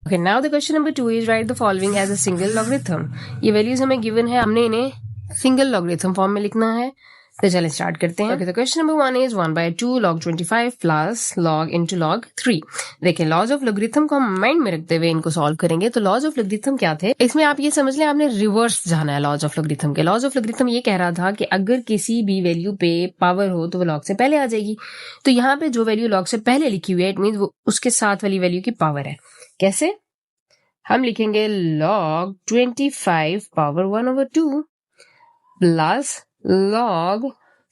Okay, now the question number 2 is write the following as a single logarithm. ये values हमें given है, हमने इन्हें सिंगल लॉगरिथम फॉर्म में लिखना है. तो चलिए स्टार्ट करते हैं. Okay, the question number 1 is 1/2 log 25 plus log into log 3. देखिए लॉज ऑफ लॉगरिथम को हम माइंड में रखते हुए इनको सॉल्व करेंगे. तो लॉज ऑफ लॉगरिथम क्या थे, इसमें आप ये समझ लें आपने रिवर्स जाना है लॉज ऑफ लॉगरिथम के. लॉज ऑफ लॉगरिथम ये कह रहा था कि अगर किसी भी वैल्यू पे पावर हो तो वो लॉग से पहले आ जाएगी. तो यहाँ पे जो वैल्यू लॉग से पहले लिखी हुई है इट मीन वो उसके साथ वाली वैल्यू की पावर है. कैसे हम लिखेंगे log 25 power 1/2 plus log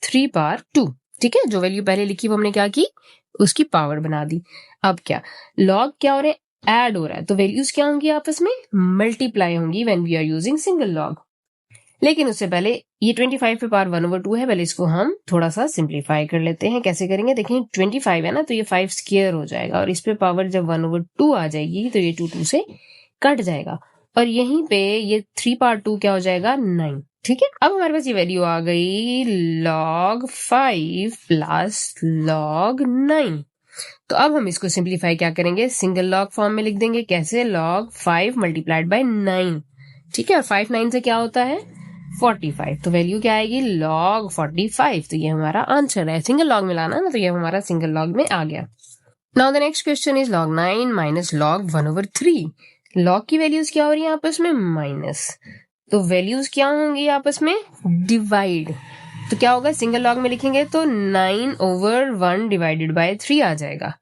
3 power 2. ठीक है, जो वैल्यू पहले लिखी वो हमने क्या की, उसकी पावर बना दी. अब क्या log क्या हो रहा है, ऐड हो रहा है, तो वैल्यूज क्या होंगी आपस में, मल्टीप्लाई होंगी when we are using single log. लेकिन उससे पहले ये 25 पे पावर 1/2 है, पहले इसको हम थोड़ा सा सिंप्लीफाई कर लेते हैं. कैसे करेंगे, देखिए 25 है ना, तो ये 5 स्क्वायर हो जाएगा और इस पे पावर जब 1/2 आ जाएगी तो ये 2 से कट जाएगा और यहीं पे ये 3 पावर 2 क्या हो जाएगा, 9. ठीक है, अब हमारे पास ये वैल्यू आ गई log 5 प्लस log 9. तो अब हम इसको सिंप्लीफाई क्या करेंगे, सिंगल लॉग फॉर्म में लिख देंगे. कैसे, log 5 मल्टीप्लाइड बाय 9. ठीक है, और 5 9 से क्या होता है 45. तो वैल्यू क्या आएगी, log 45. तो ये हमारा आंसर है. सिंगल लॉग में लाना ना, तो ये हमारा सिंगल लॉग में आ गया. Now the next question is log 9 minus log 1/3. Log की वैल्यूज क्या हो रही है आपस में, माइनस. तो वैल्यूज क्या होंगी आपस में, डिवाइड. तो क्या होगा, सिंगल लॉग में लिखेंगे तो 9/1 डिवाइडेड बाय 3 आ जाएगा.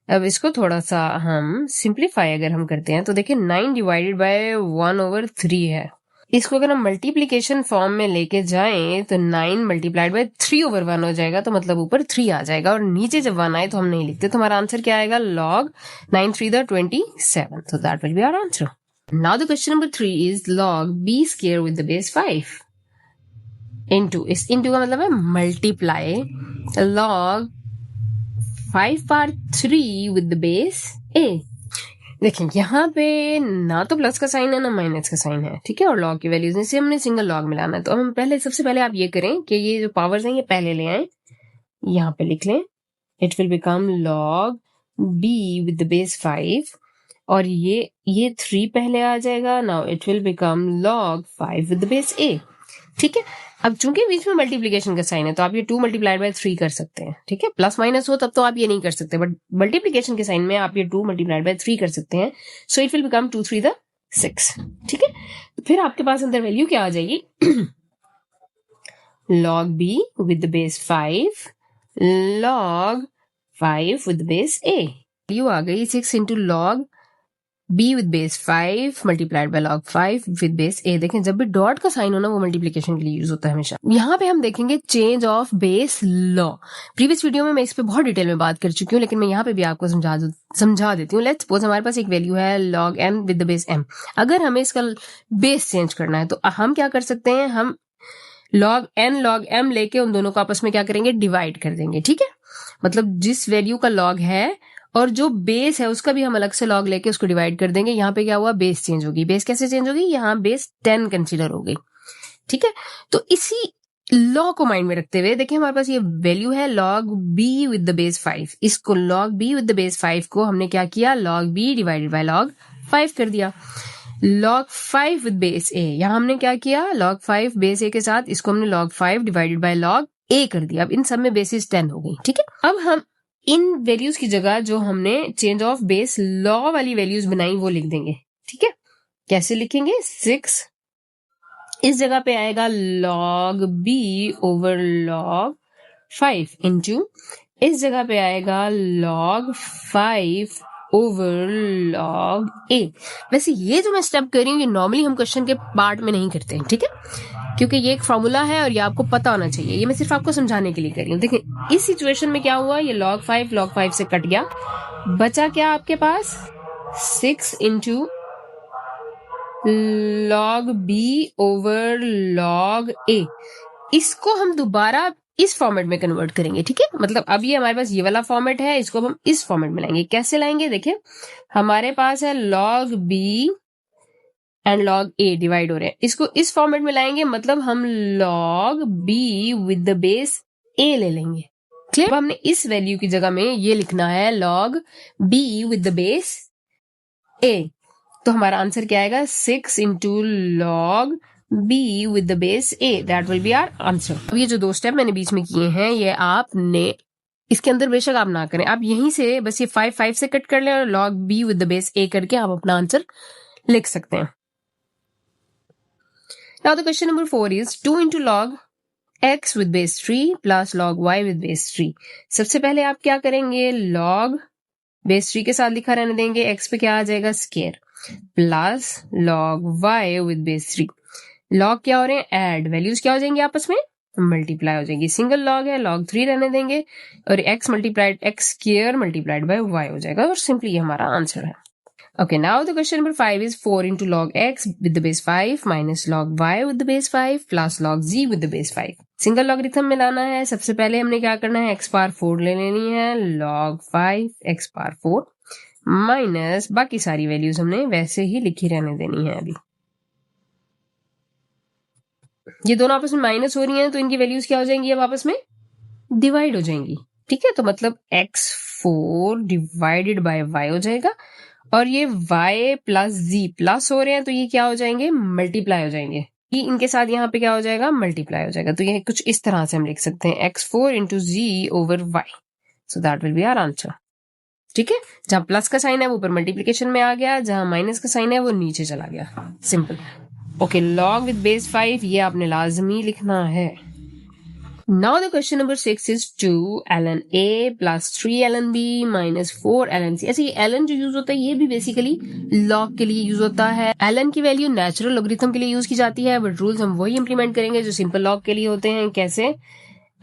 अब इसको थोड़ा सा हम सिंप्लीफाई अगर हम करते हैं तो देखिए 9 डिवाइडेड बाय 1/3 है. इसको अगर हम मल्टीप्लीकेशन फॉर्म में लेके जाएं तो 9 मल्टीप्लाइड बाय 3/1 हो जाएगा. तो मतलब ऊपर 3 आ जाएगा और नीचे जब 1 आए तो हम नहीं लिखते. तो हमारा आंसर क्या आएगा, log 9 3 27. So that will be our answer. Now the question number 3 is log b square with the base 5 into, इस into का मतलब है multiply log 5 power 3 with the base a. देखिए यहाँ पे ना तो प्लस का साइन है ना माइनस का साइन है. ठीक है, और लॉग की वैल्यूज से हमने सिंगल लॉग मिलाना है. तो हम पहले सबसे पहले आप ये करें कि ये जो पावर्स हैं ये पहले ले आए, यहाँ पे लिख लें. It will become log b with the base 5 और ये 3 पहले आ जाएगा. Now it will become log 5 with the base a. ठीक है, अब चूंकि बीच में मल्टीप्लीकेशन का साइन है तो आप ये 2 मल्टीप्लाइड बाय 3 कर सकते हैं. ठीक है, प्लस माइनस हो तब तो आप ये नहीं कर सकते, बट मल्टीप्लीकेशन के साइन में आप ये 2 मल्टीप्लाइड बाय 3 कर सकते हैं. So it will become 2 3 6. ठीक है, तो फिर आपके पास अंदर वैल्यू क्या आ जाएगी, log b with the base 5 log 5 with the base a. Value आ गई 6 into log b with base 5 multiplied by log 5 with base a. देखें जब भी डॉट का साइन हो ना वो मल्टीप्लिकेशन के लिए यूज होता है हमेशा. यहाँ पे हम देखेंगे change of base law. Previous video में मैं इस पे बहुत डिटेल में बात कर चुकी हूँ, लेकिन मैं यहाँ पे भी आपको समझा देती हूँ. लेट्स सपोज हमारे पास एक वैल्यू है log n with the base m. अगर हमें इसका बेस चेंज करना है तो हम क्या कर सकते हैं, हम log n log m लेके उन दोनों को आपस में क्या करेंगे, डिवाइड कर देंगे. ठीक है, मतलब जिस वैल्यू का log है और जो बेस है उसका भी हम अलग से log लेके उसको डिवाइड कर देंगे. यहाँ पे क्या हुआ, बेस चेंज होगी. बेस कैसे चेंज होगी, यहाँ बेस 10 कंसीडर हो गई. ठीक है, तो इसी लॉ को माइंड में रखते हुए देखिए हमारे पास ये वैल्यू है log b with the base 5. इसको log b with the base 5 को हमने क्या किया, log b divided by log 5 कर दिया. log 5 विद बेस a, यहाँ हमने क्या किया, log 5 बेस a के साथ इसको हमने log 5 divided by log a कर दिया. अब इन सब में बेसिस 10 हो गई. ठीक है, अब हम इन वैल्यूज की जगह जो हमने चेंज ऑफ बेस लॉ वाली वैल्यूज बनाई वो लिख देंगे. ठीक है, कैसे लिखेंगे, 6 इस जगह पे आएगा log b over log 5 into इस जगह पे आएगा log 5 ओवर log a. वैसे ये जो मैं स्टेप कर रही हूँ ये नॉर्मली हम क्वेश्चन के पार्ट में नहीं करते हैं. ठीक है, क्योंकि ये एक फॉर्मूला है और ये आपको पता होना चाहिए. ये मैं सिर्फ आपको समझाने के लिए कर रही हूँ. देखिए इस सिचुएशन में क्या हुआ, ये log 5 से कट गया, बचा क्या आपके पास 6 into log b over log a. इसको हम दोबारा इस फॉर्मेट में कन्वर्ट करेंगे. ठीक है, मतलब अब ये हमारे पास ये वाला फॉर्मेट है, इसको हम इस फॉर्मेट में लाएंगे. कैसे लाएंगे, देखिए हमारे पास है log b and log a divide हो रहे हैं, इसको इस फॉर्मेट में लाएंगे, मतलब हम log b with the base a ले लेंगे. क्लियर, अब हमने इस वैल्यू की जगह में ये लिखना है log b with the base a. तो हमारा आंसर क्या आएगा 6 into log b with the base a, that will be our answer। अब ये जो 2 स्टेप मैंने बीच में किए हैं ये आपने इसके अंदर बेशक आप ना करें, आप यहीं से बस ये 5 से कट कर लें और log b with the base a करके आप अपना आंसर लिख सकते हैं। Now the question number 4 is 2 into log x with base 3 plus log y with base 3। सबसे पहले आप क्या करेंगे, log base 3 के साथ लिखा रहने देंगे, x पे क्या आ जाएगा square, plus log y with base 3। log क्या हो रहे हैं, ऐड, वैल्यूज क्या हो जाएंगी आपस में मल्टीप्लाई हो जाएंगी, सिंगल लॉग है log 3 रहने देंगे और x multiplied x square multiplied by y हो जाएगा और सिंपली ये हमारा आंसर है। Okay, now the question number 5 is 4 into log x with the base 5 minus log y with the base 5 plus log z with the base 5। Single logarithm में लाना है, सबसे पहले हमने क्या करना है, x पावर 4 ले लेनी है, log 5 x पावर 4 माइनस बाकी सारी वैल्यूज हमने वैसे ही लिखी रहने देनी है। अभी ये दोनों आपस में माइनस हो रही हैं तो इनकी वैल्यूज क्या हो जाएंगी, अब आपस में डिवाइड हो जाएंगी। ठीक है, तो मतलब x4 डिवाइडेड बाय y हो जाएगा और ये y प्लस z प्लस हो रहे हैं तो ये क्या हो जाएंगे, मल्टीप्लाई हो जाएंगे। ये इनके साथ यहाँ पे क्या हो जाएगा, मल्टीप्लाई हो जाएगा। तो ये कुछ इस तरह से हम लिख सकते हैं x4 into z over y, so that will be our answer. ठीक है, जहां प्लस का साइन है वो ऊपर मल्टीप्लिकेशन में आ गया, जहां माइनस का साइन है वो नीचे चला गया, simple. Okay, log with base 5 ये आपने लाजमी लिखना है। Now the question number 6 is 2 ln a plus 3 ln b minus 4 ln c। ऐसे ये ln जो यूज होता है ये भी बेसिकली log के लिए यूज होता है। ln की वैल्यू नेचुरल लॉगरिथम के लिए यूज की जाती है, बट रूल्स हम वही इंप्लीमेंट करेंगे जो सिंपल log के लिए होते हैं। कैसे,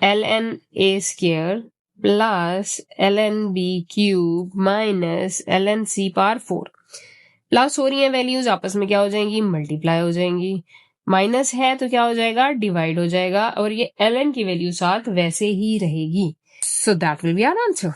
ln a square plus ln b cube minus ln c power 4। Plus हो रही है वैल्यूज आपस में क्या हो जाएंगी, मल्टीप्लाई हो जाएंगी, माइनस है तो क्या हो जाएगा, डिवाइड हो जाएगा और ये ln की वैल्यू साथ वैसे ही रहेगी। So that will be our answer.